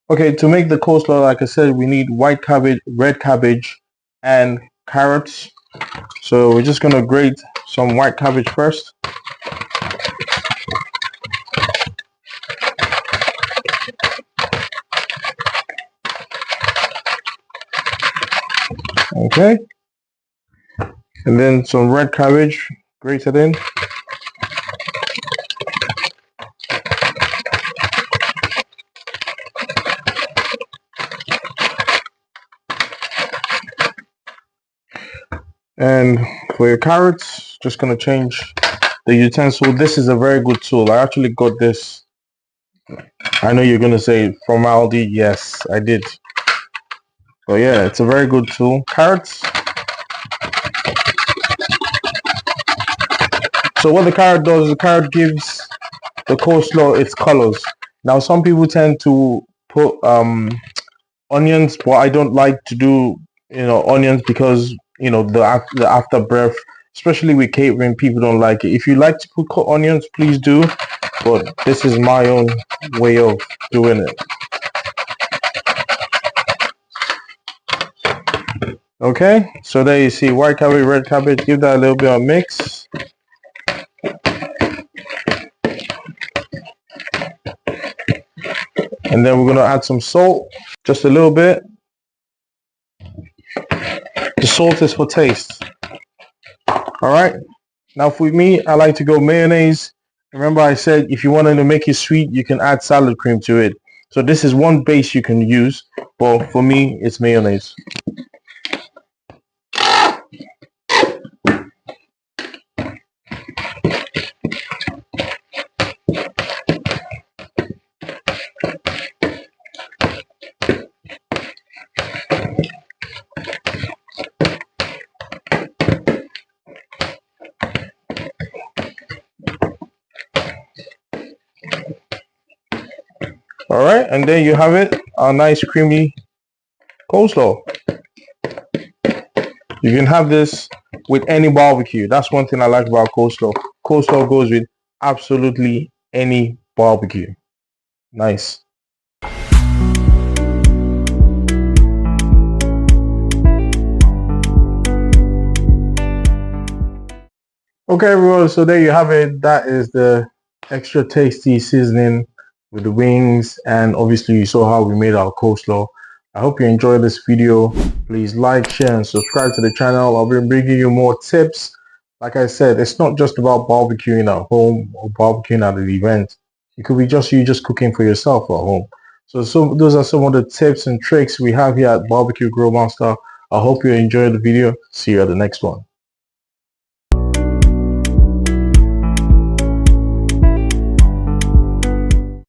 Okay, to make the coleslaw, like I said, we need white cabbage, red cabbage, and carrots. So we're just gonna grate some white cabbage first. Okay, and then some red cabbage grated in. And for your carrots, just gonna change the utensil. This is a very good tool. I actually got this. I know you're gonna say from Aldi. Yes, I did. So yeah, it's a very good tool. Carrots. So what the carrot does, the carrot gives the coleslaw its colors. Now some people tend to put onions, but I don't like to do onions because the after breath, especially with catering, people don't like it. If you like to put onions, please do, but this is my own way of doing it. Okay, so there you see white cabbage, red cabbage. Give that a little bit of mix. And then we're going to add some salt, just a little bit. The salt is for taste. Alright, now for me, I like to go mayonnaise. Remember I said if you wanted to make it sweet, you can add salad cream to it. So this is one base you can use, but for me, it's mayonnaise. All right, and there you have it, a nice creamy coleslaw. You can have this with any barbecue. That's one thing I like about coleslaw. Coleslaw goes with absolutely any barbecue. Nice. Okay, everyone, so there you have it. That is the extra tasty seasoning with the wings, and obviously you saw how we made our coleslaw. I hope you enjoyed this video. Please like, share, and subscribe to the channel. I'll be bringing you more tips. Like I said, it's not just about barbecuing at home or barbecuing at an event. It could be just you just cooking for yourself at home. So those are some of the tips and tricks we have here at Barbecue Grill Master. I hope you enjoyed the video. See you at the next one.